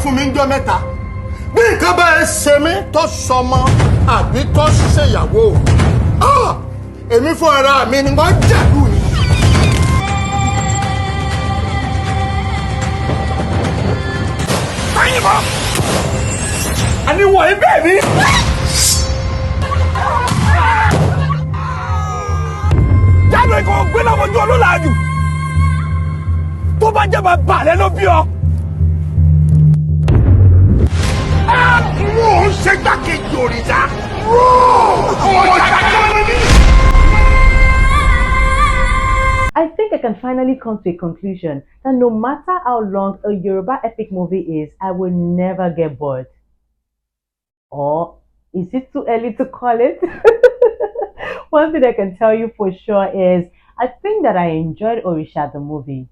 fún mi ńjọ́ mẹ́ta. Bí nǹkan bá ẹ ṣe mí tó sọmọ àbí tó ṣèyàwó. Èmi fún ara mi ni wọ́n jẹ̀lú mi. Báyìí mọ́! Àníwọ̀ ibẹ̀ mi! Jáde kò gbé lọ́mọdún Odunlade! Tó bá jẹ́ bàbá rẹ ló bí ọ. Wọ́n ń ṣe gbákejì òrìṣà. I think I can finally come to a conclusion that no matter how long a Yoruba epic movie is, I will never get bored. Or is it too early to call it? One thing I can tell you for sure is I think that I enjoyed Orisa the movie.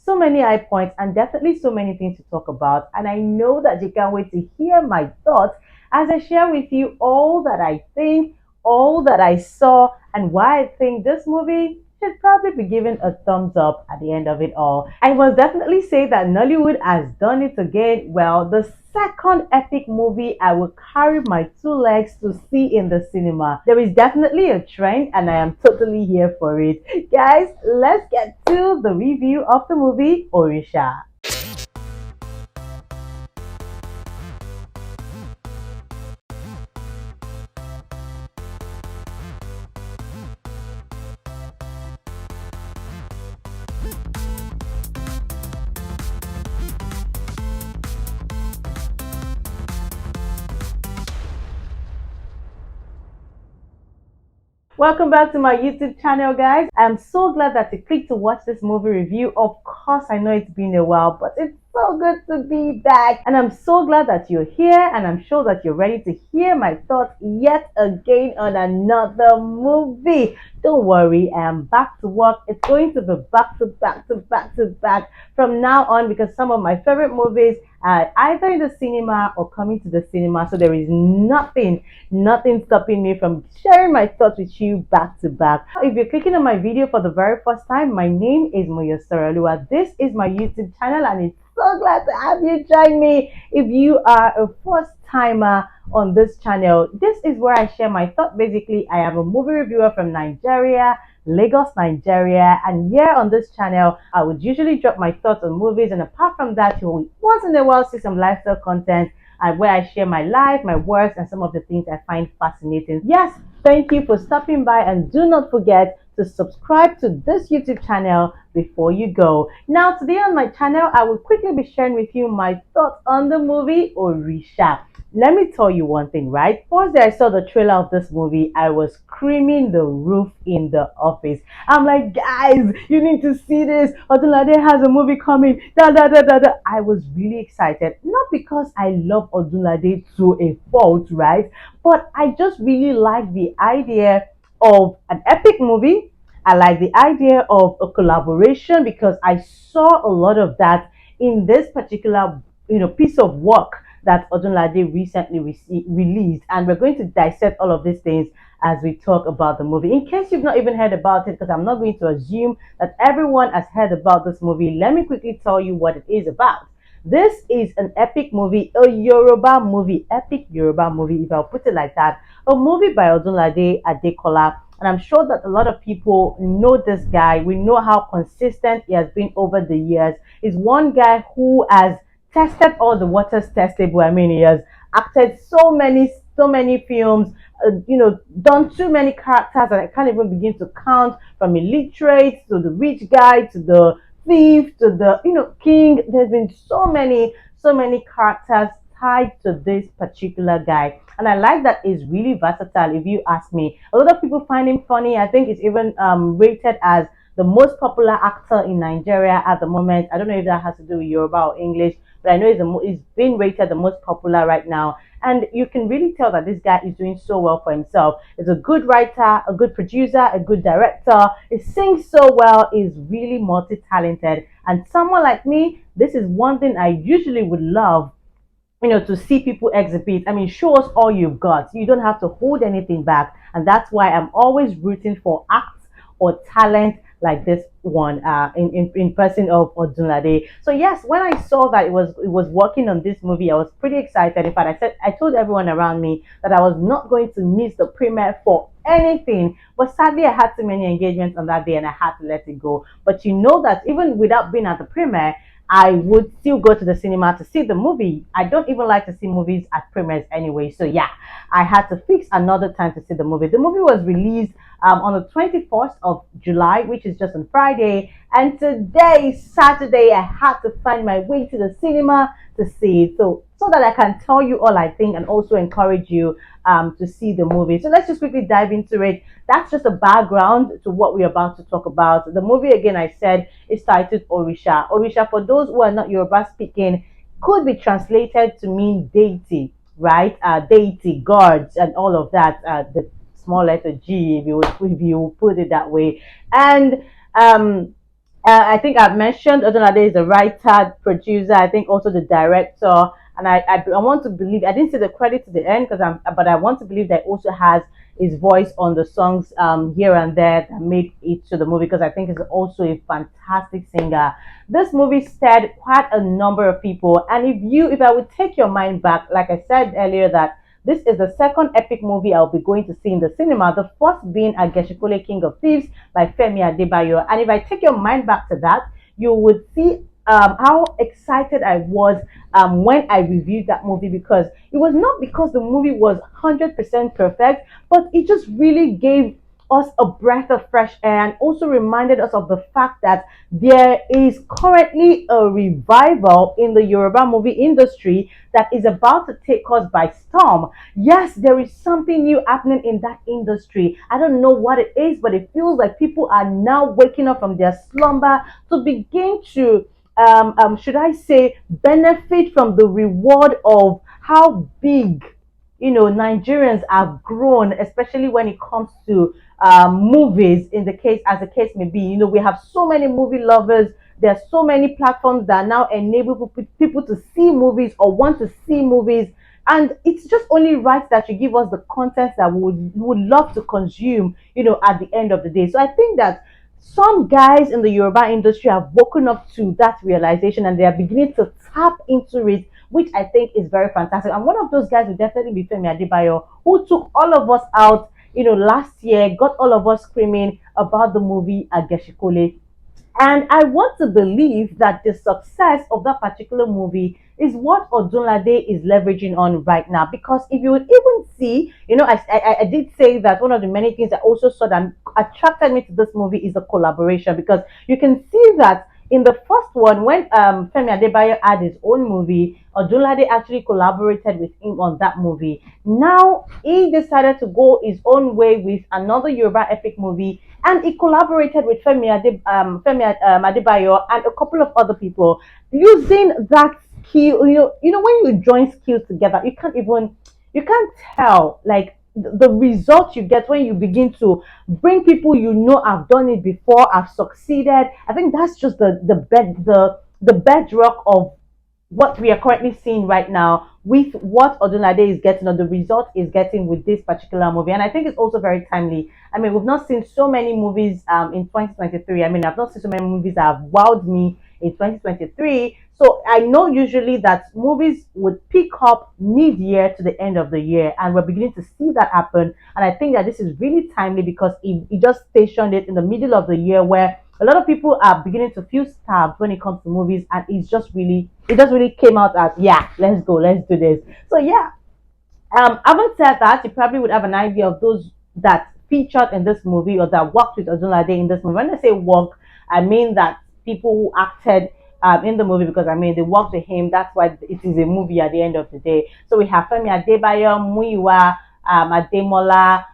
So many high points and definitely so many things to talk about, and I know that you can't wait to hear my thoughts as I share with you all that I think, all that I saw, and why I think this movie should probably be given a thumbs up at the end of it all. I must definitely say that Nollywood has done it again. Well, the second epic movie I will carry my two legs to see in the cinema. There is definitely a trend and I am totally here for it. Guys, let's get to the review of the movie Orisa. Welcome back to my YouTube channel, guys. I'm so glad that you clicked to watch this movie review. Of course, I know it's been a while, but it's so good to be back. And I'm so glad that you're here, and I'm sure that you're ready to hear my thoughts yet again on another movie. Don't worry, I am back to work. It's going to be back to back from now on, because some of my favorite movies are either in the cinema or coming to the cinema. So there is nothing stopping me from sharing my thoughts with you back to back. If you're clicking on my video for the very first time, my name is Muyiwa. This is my YouTube channel, and it's so glad to have you join me. If you are a first timer on this channel, this is where I share my thoughts. Basically, I am a movie reviewer from Nigeria, Lagos, Nigeria, and here on this channel I would usually drop my thoughts on movies, and apart from that, you will once in a while see some lifestyle content where I share my life, my works, and some of the things I find fascinating. Yes, thank you for stopping by, and do not forget to subscribe to this YouTube channel before you go. Now, today on my channel, I will quickly be sharing with you my thoughts on the movie Orisa. Let me tell you one thing, right? First day I saw the trailer of this movie, I was screaming the roof in the office. I'm like, guys, you need to see this. Odunlade has a movie coming. I was really excited. Not because I love Odunlade to a fault, right? But I just really like the idea of an epic movie. I like the idea of a collaboration, because I saw a lot of that in this particular piece of work that Odunlade recently released, and we're going to dissect all of these things as we talk about the movie. In case you've not even heard about it, because I'm not going to assume that everyone has heard about this movie, let me quickly tell you what it is about. This is an epic movie, a Yoruba movie, epic Yoruba movie, if I'll put it like that. A movie by Odunlade Adekola, and I'm sure that a lot of people know this guy. We know how consistent he has been over the years. He's one guy who has tested all the waters testable. I mean, he has acted so many films, done too many characters that I can't even begin to count, from illiterate to the rich guy to the thief to the king. There's been so many characters tied to this particular guy, and I like that he's really versatile, if you ask me. A lot of people find him funny. I think it's even rated as the most popular actor in Nigeria at the moment. I don't know if that has to do with Yoruba or English, but I know he's been rated the most popular right now. And you can really tell that this guy is doing so well for himself. He's a good writer, a good producer, a good director. He sings so well. He's really multi-talented. And someone like me, this is one thing I usually would love, to see people exhibit. I mean, show us all you've got. You don't have to hold anything back. And that's why I'm always rooting for acts or talent like this one in person of Odunlade. So yes, when I saw that it was working on this movie, I was pretty excited. In fact, I told everyone around me that I was not going to miss the premiere for anything. But sadly, I had too many engagements on that day and I had to let it go. But you know that even without being at the premiere, I would still go to the cinema to see the movie. I don't even like to see movies at premieres anyway. So yeah, I had to fix another time to see the movie. The movie was released on the 21st of July, which is just on Friday. And today, Saturday, I had to find my way to the cinema to see it. So that I can tell you all I think and also encourage you to see the movie. So let's just quickly dive into it. That's just a background to what we're about to talk about. The movie, again, I said, is titled Orisa. Orisa, for those who are not Yoruba speaking, could be translated to mean deity, right? Deity, gods, and all of that. The small letter G, if you put it that way. And I think I've mentioned Odunlade is the writer, producer. I think also the director. And I want to believe I didn't see the credit to the end but I want to believe that also has his voice on the songs here and there that made it to the movie because I think he's also a fantastic singer. This movie starred quite a number of people, and if I would take your mind back, like I said earlier, that this is the second epic movie I'll be going to see in the cinema. The first being Ageshikole King of Thieves by Femi Adebayo. And if I take your mind back to that, you would see how excited I was when I reviewed that movie because it was not because the movie was 100% perfect, but it just really gave us a breath of fresh air and also reminded us of the fact that there is currently a revival in the Yoruba movie industry that is about to take us by storm. Yes, there is something new happening in that industry. I don't know what it is, but it feels like people are now waking up from their slumber to begin to should I say, benefit from the reward of how big Nigerians have grown, especially when it comes to movies. In the case, as the case may be, we have so many movie lovers. There are so many platforms that now enable people to see movies or want to see movies. And it's just only right that you give us the content that we would love to consume, at the end of the day. So I think that some guys in the Yoruba industry have woken up to that realization and they are beginning to tap into it, which I think is very fantastic. And one of those guys will definitely be Femi Adebayo, who took all of us out, last year, got all of us screaming about the movie Ageshikole. And I want to believe that the success of that particular movie is what Odunlade is leveraging on right now. Because if you would even see, I did say that one of the many things I also saw that attracted me to this movie is the collaboration. Because you can see that in the first one, when Femi Adebayo had his own movie, Odunlade actually collaborated with him on that movie. Now he decided to go his own way with another Yoruba epic movie, and he collaborated with Femi Adebayo and a couple of other people using that skill. When you join skills together, you can't tell like the result you get when you begin to bring people have done it before, have succeeded. I think that's just the bedrock of what we are currently seeing right now with what Odunlade is getting or the result is getting with this particular movie. And I think it's also very timely. I mean, we've not seen so many movies in 2023. I mean, I've not seen so many movies that have wowed me in 2023. So I know usually that movies would pick up mid-year to the end of the year, and we're beginning to see that happen. And I think that this is really timely because it just stationed it in the middle of the year where a lot of people are beginning to feel starved when it comes to movies, and it just really came out as, yeah, let's go, let's do this. So yeah, having said that, you probably would have an idea of those that featured in this movie or that worked with Odunlade in this movie. When I say work, I mean that people who acted in the movie, because I mean they worked with him. That's why it is a movie at the end of the day. So we have Femi Adebayo, Muyiwa, Ademola,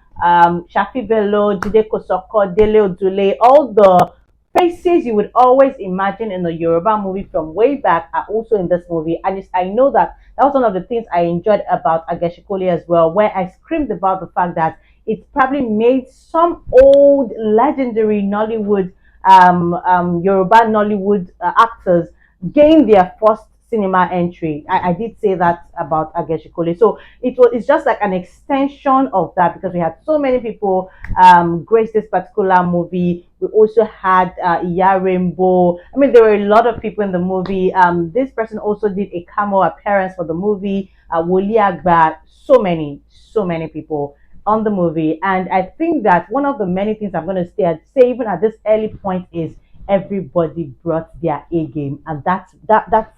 Shaffy, Bello, Jide, Kosoko, Dele Odule, all the faces you would always imagine in the Yoruba movie from way back are also in this movie. And I know that was one of the things I enjoyed about Ageshikoli as well, where I screamed about the fact that it probably made some old legendary Nollywood, Yoruba Nollywood actors gain their first cinema entry. I did say that about Ageshikole. So it's just like an extension of that because we had so many people grace this particular movie. We also had Iya Rainbow. I mean, there were a lot of people in the movie. This person also did a cameo appearance for the movie. Woli Agba, so many people on the movie. And I think that one of the many things I'm going to say even at this early point is everybody brought their A game, and that's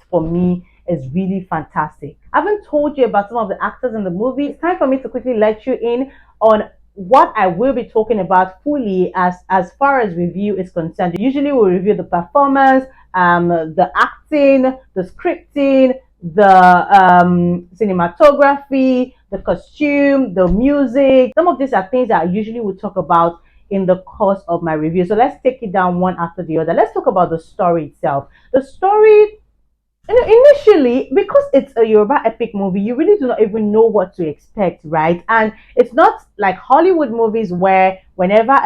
for me is really fantastic. I haven't told you about some of the actors in the movie. It's time for me to quickly let you in on what I will be talking about fully as far as review is concerned. Usually we'll review the performance, the acting, the scripting, the cinematography, the costume, the music. Some of these are things that I usually would talk about in the course of my review. So let's take it down one after the other. Let's talk about the story itself. The story, initially, because it's a Yoruba epic movie, you really do not even know what to expect, right? And it's not like Hollywood movies where whenever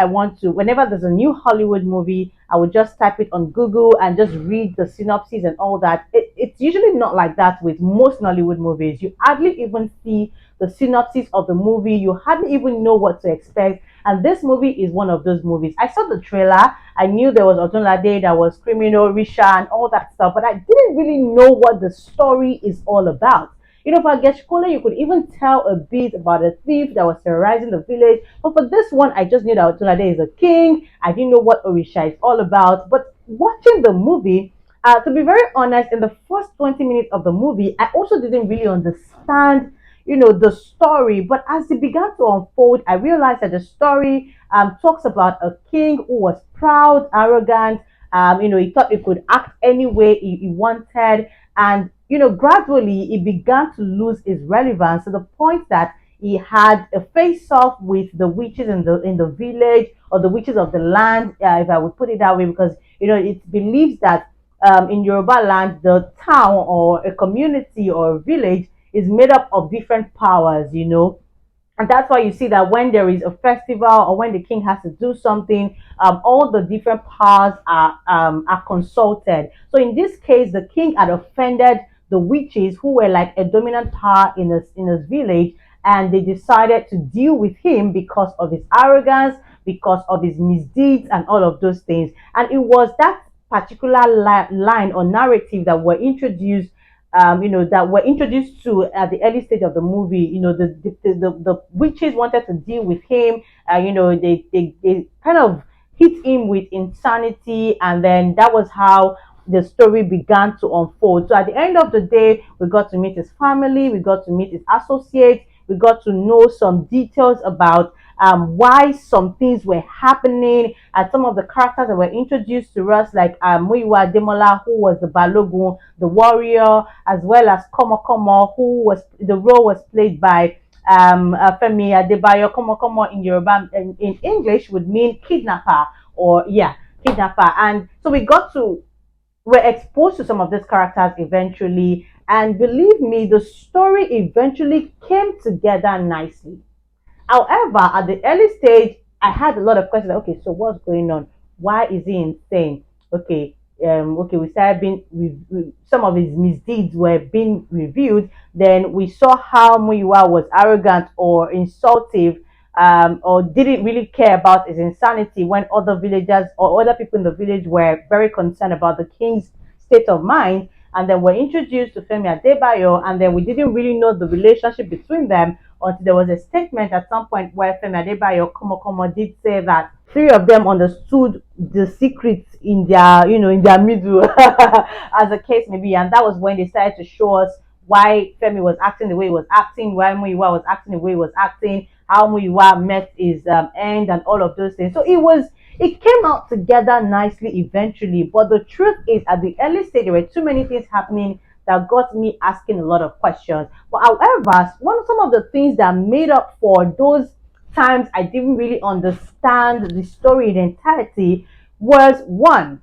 there's a new Hollywood movie, I would just type it on Google and just read the synopsis and all that. It's usually not like that with most Nollywood movies. You hardly even see the synopsis of the movie, you hardly even know what to expect. And this movie is one of those movies. I saw the trailer, I knew there was Odunlade, there was criminal, Risha, and all that stuff, but I didn't really know what the story is all about. For Geshkole, you could even tell a bit about a thief that was terrorizing the village. But for this one, I just knew that Odunlade is a king. I didn't know what Orisha is all about. But watching the movie, to be very honest, in the first 20 minutes of the movie, I also didn't really understand the story. But as it began to unfold, I realized that the story talks about a king who was proud, arrogant. He thought he could act any way he wanted, and gradually it began to lose its relevance to the point that he had a face-off with the witches in the village, or the witches of the land, if I would put it that way, because it believes that in Yoruba land, the town or a community or a village is made up of different powers. And that's why you see that when there is a festival or when the king has to do something, all the different powers are consulted. So in this case, the king had offended the witches who were like a dominant power in his village, and they decided to deal with him because of his arrogance, because of his misdeeds, and all of those things. And it was that particular line or narrative that were introduced to at the early stage of the movie. The witches wanted to deal with him. They kind of hit him with insanity, and then that was how the story began to unfold. So at the end of the day, we got to meet his family, we got to meet his associates, we got to know some details about why some things were happening, and some of the characters that were introduced to us, like Muyiwa Ademola, who was the Balogun, the warrior, as well as Komo, who was the role was played by Femi Adebayo. Komo in Yoruba, in English, would mean kidnapper, or yeah, kidnapper. And so we're exposed to some of these characters eventually, and believe me, the story eventually came together nicely. However, at the early stage, I had a lot of questions. Like, okay, so what's going on? Why is he insane? Okay, we started some of his misdeeds were being reviewed. Then we saw how Muyiwa was arrogant or insultive, or didn't really care about his insanity when other villagers or other people in the village were very concerned about the king's state of mind. And then we're introduced to Femi Adebayo, and then we didn't really know the relationship between them until there was a statement at some point where Femi Adebayo Komo did say that three of them understood the secrets in their middle, as the case may be. And that was when they started to show us why Femi was acting the way he was acting, why Muyiwa was acting the way he was acting, how Muyiwa met his end, and all of those things. So it came out together nicely eventually. But the truth is, at the early stage, there were too many things happening that got me asking a lot of questions. But however, some of the things that made up for those times I didn't really understand the story in entirety was, one,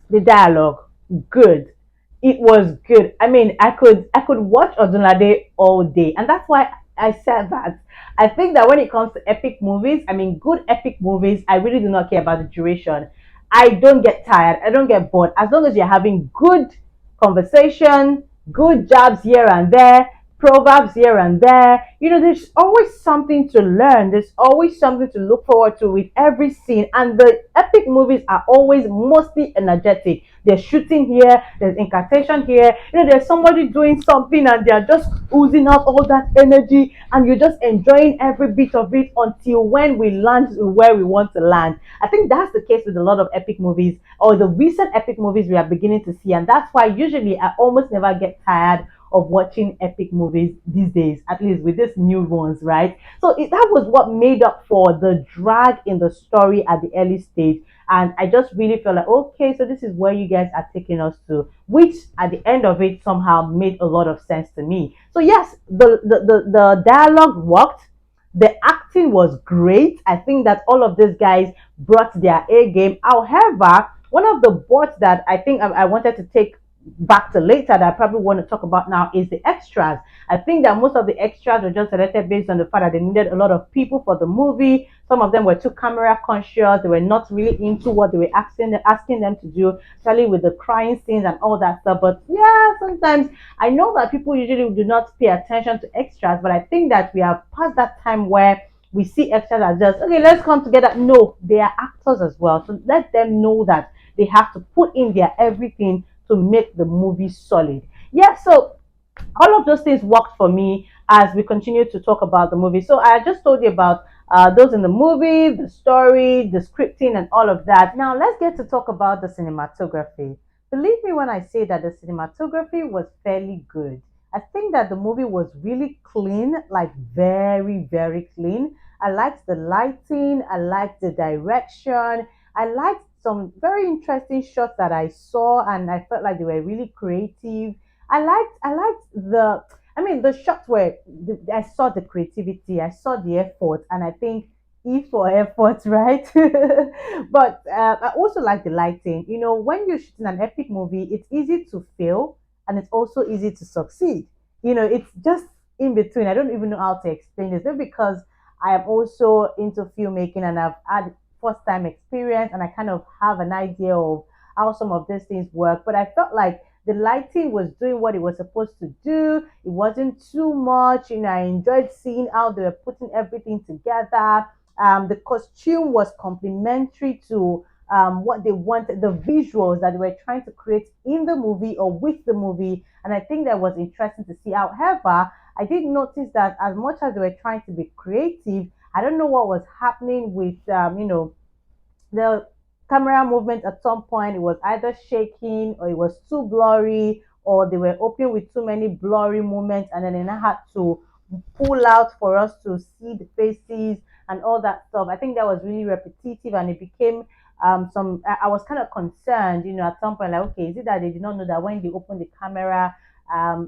the dialogue. Good. It was good. I mean, I could watch Odunlade all day, and that's why I said that. I think that when it comes to epic movies, I mean, good epic movies, I really do not care about the duration. I don't get tired. I don't get bored as long as you're having good conversation, good jobs here and there, proverbs here and there. There's always something to learn. There's always something to look forward to with every scene. And the epic movies are always mostly energetic. There's shooting here, there's incantation here. There's somebody doing something and they're just oozing out all that energy, and you're just enjoying every bit of it until when we land where we want to land. I think that's the case with a lot of epic movies, or the recent epic movies we are beginning to see. And that's why usually I almost never get tired of watching epic movies these days, at least with these new ones, right? So that was what made up for the drag in the story at the early stage. And I just really felt like, okay, so this is where you guys are taking us to, which at the end of it somehow made a lot of sense to me. So yes, the dialogue worked. The acting was great. I think that all of these guys brought their A game. However, one of the boards that I think I wanted to take back to later that I probably want to talk about now is the extras. I think that most of the extras were just selected based on the fact that they needed a lot of people for the movie. Some of them were too camera conscious. They were not really into what they were asking them to do, especially with the crying scenes and all that stuff. But yeah, sometimes I know that people usually do not pay attention to extras, but I think that we have passed that time where we see extras as just okay, let's come together. No, they are actors as well. So let them know that they have to put in their everything to make the movie solid. Yeah, so all of those things worked for me as we continue to talk about the movie. So I just told you about those in the movie, the story, the scripting, and all of that. Now let's get to talk about the cinematography. Believe me when I say that the cinematography was fairly good. I think that the movie was really clean, like very, very clean. I liked the lighting, I liked the direction, I liked some very interesting shots that I saw, and I felt like they were really creative. I liked the shots where I saw the creativity, I saw the effort, and I think E for effort, right? But I also like the lighting. When you're shooting an epic movie, it's easy to fail and it's also easy to succeed. It's just in between. I don't even know how to explain this. Maybe because I am also into filmmaking and I've had first time experience and I kind of have an idea of how some of these things work. But I felt like the lighting was doing what it was supposed to do. It wasn't too much. I enjoyed seeing how they were putting everything together. The costume was complementary to what they wanted, the visuals that they were trying to create in the movie or with the movie. And I think that was interesting to see. However, I did notice that as much as they were trying to be creative, I don't know what was happening with, the camera movement at some point. It was either shaking or it was too blurry, or they were open with too many blurry moments, and then they now had to pull out for us to see the faces and all that stuff. I think that was really repetitive, and it became some. I was kind of concerned, at some point, like, okay, is it that they did not know that when they opened the camera,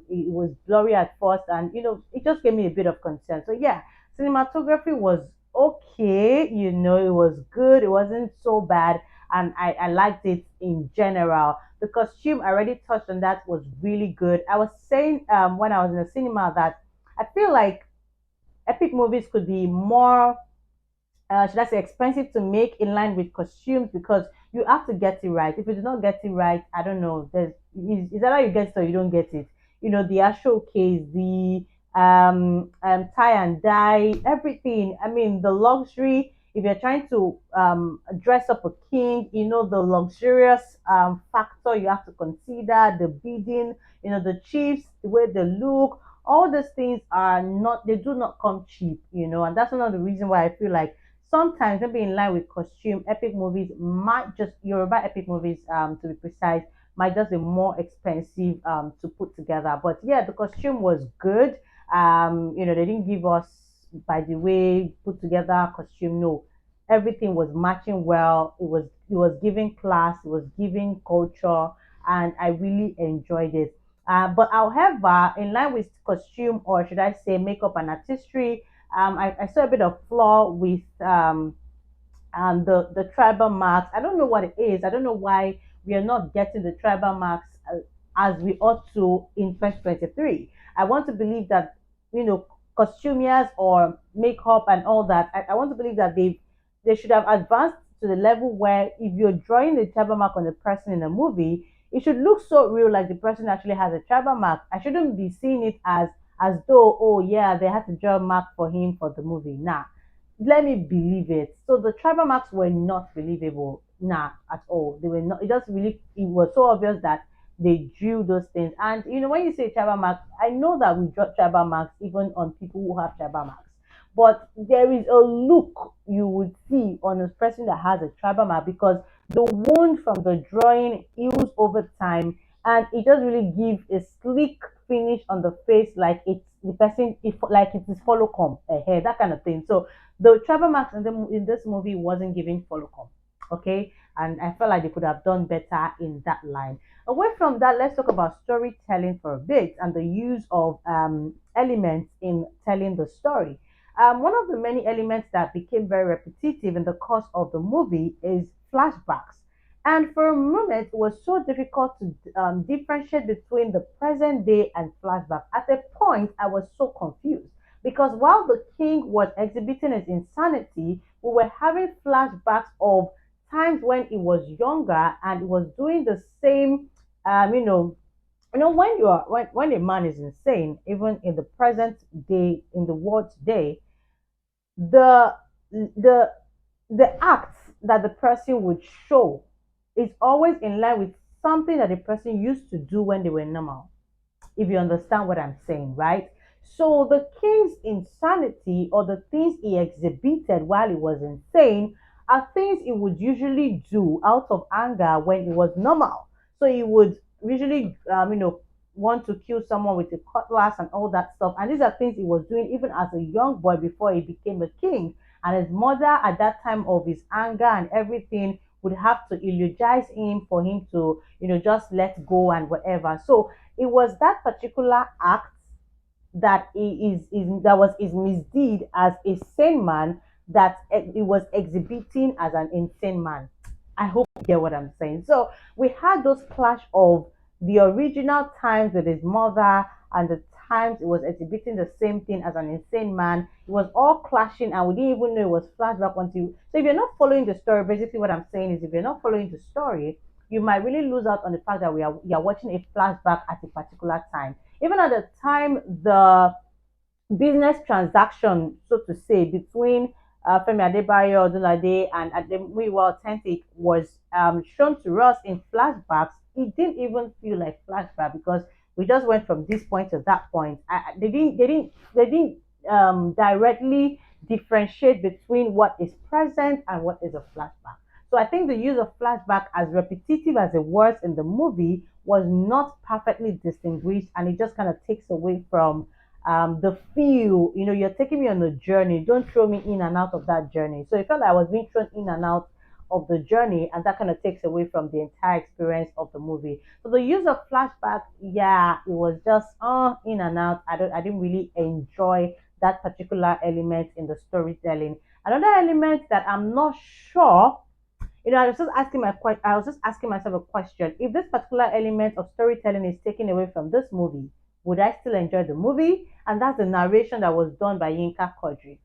it was blurry at first, and it just gave me a bit of concern. So yeah, cinematography was okay, it was good, it wasn't so bad, and I liked it in general. The costume, I already touched on that, was really good. I was saying when I was in the cinema that I feel like epic movies could be more should I say expensive to make in line with costumes, because you have to get it right. If you do not get it right, I don't know. Is either you get it or you don't get it. The actual case, the tie and dye, everything. I mean, the luxury. If you're trying to dress up a king, the luxurious factor you have to consider, the bidding, the chiefs, the way they look, all these things are not, they do not come cheap, and that's one of the reasons why I feel like sometimes maybe in line with costume, epic movies might just Yoruba epic movies, to be precise, might just be more expensive to put together. But yeah, the costume was good. They didn't give us by the way put together costume. No, everything was matching well. It was giving class, it was giving culture, and I really enjoyed it. But however, in line with costume, or should I say makeup and artistry, I saw a bit of flaw with the tribal marks. I don't know what it is. I don't know why we are not getting the tribal marks as we ought to in 2023. I want to believe that costumiers or makeup and all that. I want to believe that they should have advanced to the level where if you're drawing the tribal mark on the person in a movie, it should look so real, like the person actually has a tribal mark. I shouldn't be seeing it as though, oh yeah, they had to draw a mark for him for the movie. Nah, let me believe it. So the tribal marks were not believable. Nah, at all. They were not. It just really, it was so obvious that they drew those things. And when you say tribal marks, I know that we draw tribal marks even on people who have tribal marks. But there is a look you would see on a person that has a tribal mark, because the wound from the drawing heals over time, and it just really gives a sleek finish on the face, like it's the person, if like it is follow come hair, that kind of thing. So the tribal marks in this movie wasn't giving follow come. Okay, and I felt like they could have done better in that line. Away from that, let's talk about storytelling for a bit and the use of elements in telling the story. One of the many elements that became very repetitive in the course of the movie is flashbacks. And for a moment, it was so difficult to differentiate between the present day and flashback. At a point, I was so confused because while the king was exhibiting his insanity, we were having flashbacks of times when he was younger and he was doing the same, when when a man is insane, even in the present day, in the world today, the the the acts that the person would show is always in line with something that the person used to do when they were normal, if you understand what I'm saying, right? So the king's insanity, or the things he exhibited while he was insane, are things he would usually do out of anger when he was normal. So he would usually, want to kill someone with a cutlass and all that stuff. And these are things he was doing even as a young boy before he became a king. And his mother, at that time of his anger and everything, would have to eulogize him for him to, just let go and whatever. So it was that particular act that that was his misdeed as a sane man, that he was exhibiting as an insane man. I hope you get what I'm saying. So we had those clash of the original times with his mother and the times it was exhibiting the same thing as an insane man. It was all clashing, and we didn't even know it was flashback until. So if you're not following the story, basically what I'm saying is, if you're not following the story, you might really lose out on the fact that you're watching a flashback at a particular time. Even at the time the business transaction, so to say, between Femi Adebayo, Odunlade, and Ademuyiwa Authentic was shown to us in flashbacks. It didn't even feel like flashback because we just went from this point to that point. They didn't directly differentiate between what is present and what is a flashback. So I think the use of flashback, as repetitive as it was in the movie, was not perfectly distinguished, and it just kind of takes away from the feel. You're taking me on a journey. Don't throw me in and out of that journey. So it felt like I was being thrown in and out of the journey, and that kind of takes away from the entire experience of the movie. So the use of flashback, yeah, it was just in and out. I didn't really enjoy that particular element in the storytelling. Another element that I'm not sure, I was just asking myself a question. If this particular element of storytelling is taken away from this movie, would I still enjoy the movie? And that's the narration that was done by Yinka Kodri.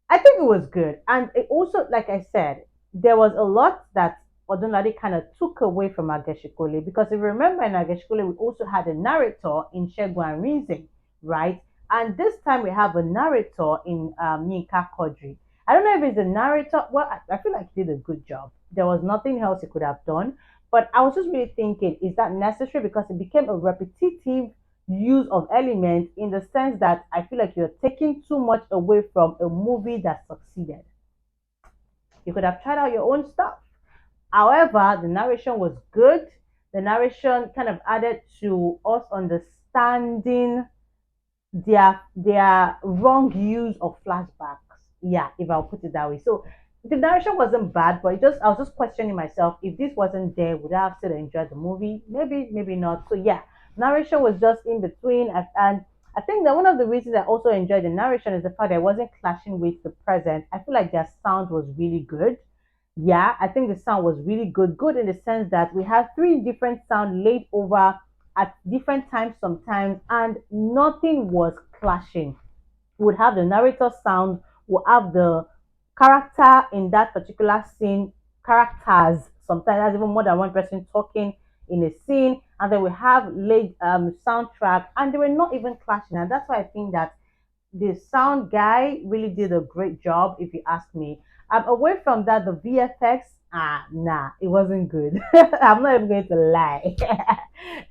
I think it was good. And it also, like I said, there was a lot that Odunlade kind of took away from Ageshikole, because if you remember in Ageshikole, we also had a narrator in Shegu and Reason, right? And this time we have a narrator in Yinka Kodri. I don't know if it's the narrator. Well, I feel like he did a good job. There was nothing else he could have done. But I was just really thinking, is that necessary? Because it became a repetitive use of elements, in the sense that I feel like you're taking too much away from a movie that succeeded. You could have tried out your own stuff. However, the narration was good. The narration kind of added to us understanding their wrong use of flashbacks. Yeah, if I'll put it that way. So the narration wasn't bad, but I was just questioning myself, if this wasn't there, would I have still enjoyed the movie? Maybe, maybe not. So yeah, narration was just in between, and I think that one of the reasons I also enjoyed the narration is the fact that it wasn't clashing with the present. I feel like their sound was really good. Yeah, I think the sound was really good. Good in the sense that we had three different sound laid over at different times sometimes, and nothing was clashing. Would have the narrator sound, would have the character in that particular scene, characters, sometimes that's even more than one person talking in a scene, and then we have late soundtrack, and they were not even clashing. And that's why I think that the sound guy really did a great job, if you ask me. Away from that, the VFX, nah, it wasn't good. I'm not even going to lie.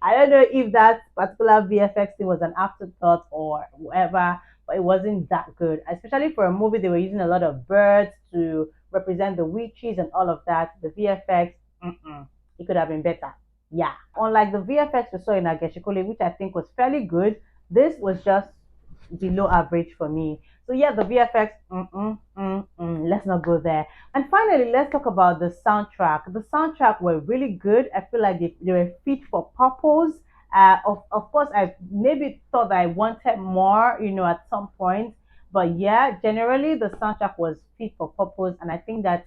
I don't know if that particular VFX thing was an afterthought or whatever, but it wasn't that good. Especially for a movie, they were using a lot of birds to represent the witches and all of that. The VFX, it could have been better. Yeah. Unlike the VFX we saw in Ageshikole, which I think was fairly good, this was just below average for me. So yeah, the VFX, let's not go there. And finally, let's talk about the soundtrack. The soundtrack were really good. I feel like they were fit for purpose. Of course, I maybe thought I wanted more, at some point. But yeah, generally the soundtrack was fit for purpose, and I think that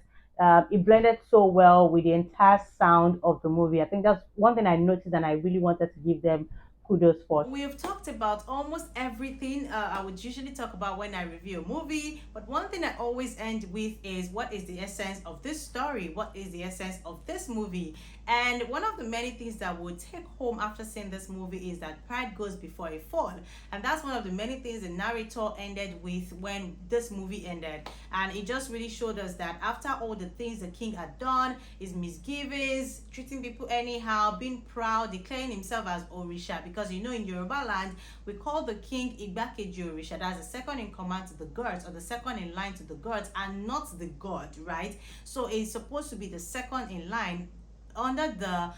it blended so well with the entire sound of the movie. I think that's one thing I noticed, and I really wanted to give them kudos for. We have talked about almost everything I would usually talk about when I review a movie, but one thing I always end with is what is the essence of this story? What is the essence of this movie? And one of the many things that we'll take home after seeing this movie is that pride goes before a fall. And that's one of the many things the narrator ended with when this movie ended. And it just really showed us that after all the things the king had done, his misgivings, treating people anyhow, being proud, declaring himself as Orisha, because in Yoruba land, we call the king Igbakeji Orisha. That's the second in command to the gods, or the second in line to the gods, and not the god, right? So it's supposed to be the second in line under the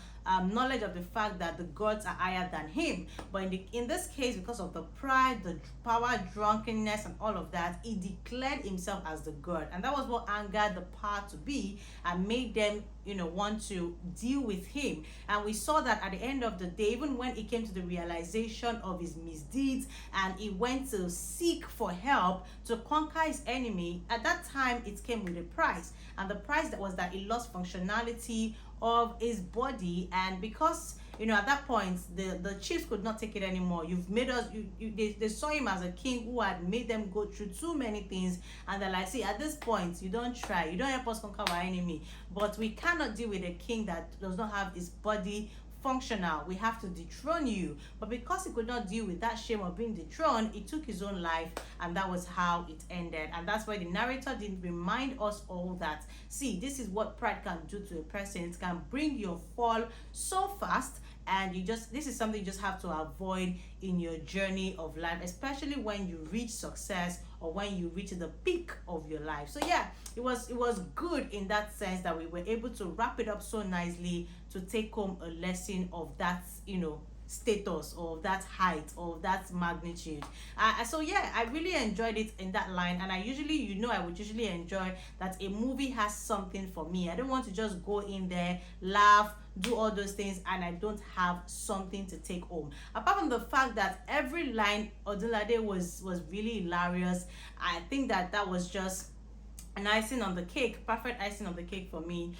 knowledge of the fact that the gods are higher than him. But in this case, because of the pride, the power, drunkenness, and all of that, he declared himself as the god. And that was what angered the power to be and made them, want to deal with him. And we saw that at the end of the day, even when he came to the realization of his misdeeds and he went to seek for help to conquer his enemy, at that time it came with a price. And the price that was that he lost functionality of his body. And because at that point the chiefs could not take it anymore. You've made us they saw him as a king who had made them go through too many things, and they're like, see, at this point, you don't help us conquer our enemy, but we cannot deal with a king that does not have his body functional. We have to dethrone you. But because he could not deal with that shame of being dethroned, he took his own life, and that was how it ended. And that's why the narrator didn't remind us all that, see, this is what pride can do to a person. It can bring your fall so fast, and this is something you just have to avoid in your journey of life, especially when you reach success or when you reach the peak of your life. So yeah, it was good in that sense that we were able to wrap it up so nicely to take home a lesson of that status, or that height, or that magnitude. So yeah, I really enjoyed it in that line. And I would usually enjoy that a movie has something for me. I don't want to just go in there, laugh, do all those things, and I don't have something to take home. Apart from the fact that every line Odunlade was really hilarious, I think that was just an icing on the cake, perfect icing on the cake for me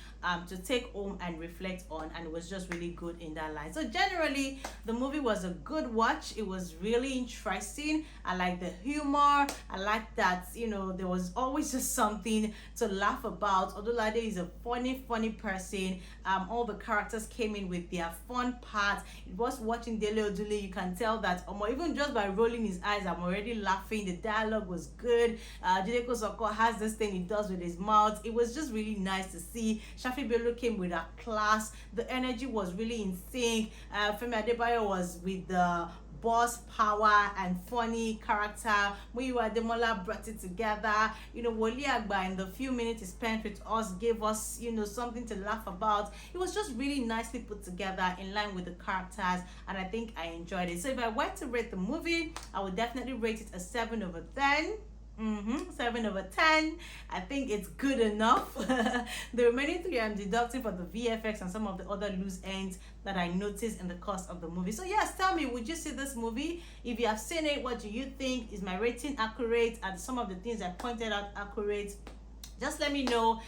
to take home and reflect on. And it was just really good in that line. So generally, the movie was a good watch. It was really interesting. I like the humor. I like that there was always just something to laugh about. Odunlade is a funny person. All the characters came in with their fun parts. It was watching Dele Odule, you can tell that even just by rolling his eyes, I'm already laughing. The dialogue was good. Jide Kosoko has this thing he does with his mouth. It was just really nice to see. Shaffy Bello came with a class. The energy was really in sync. Femi Adebayo was with the boss power and funny character. Muyiwa Ademola brought it together. Woli Agba, in the few minutes he spent with us, gave us something to laugh about. It was just really nicely put together in line with the characters, and I think I enjoyed it. So if I were to rate the movie, I would definitely rate it a 7/10. 7/10. I think it's good enough. The remaining 3 I'm deducting for the VFX and some of the other loose ends that I noticed in the course of the movie. So yes, tell me, would you see this movie? If you have seen it, what do you think? Is my rating accurate? Are some of the things I pointed out accurate? Just let me know.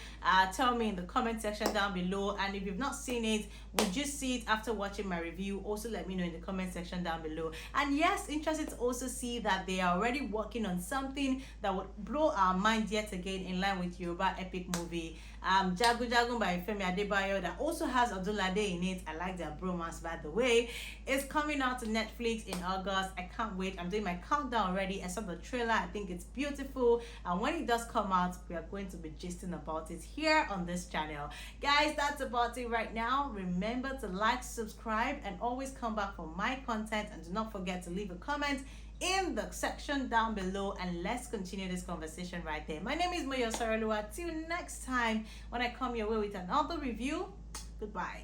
Tell me in the comment section down below. And if you've not seen it, would you see it after watching my review? Also let me know in the comment section down below. And yes, interested to also see that they are already working on something that would blow our mind yet again, in line with Yoruba epic movie. Jagun Jagun by Femi Adebayo that also has Odunlade in it. I like their bromance, by the way. It's coming out to Netflix in August. I can't wait. I'm doing my countdown already. I saw the trailer. I think it's beautiful. And when it does come out, we are going to be gisting about it here on this channel. Guys, that's about it right now. Remember to like, subscribe, and always come back for my content. And do not forget to leave a comment in the section down below, and let's continue this conversation right there. My name is Muyiwa. Till next time when I come your way with another review. Goodbye.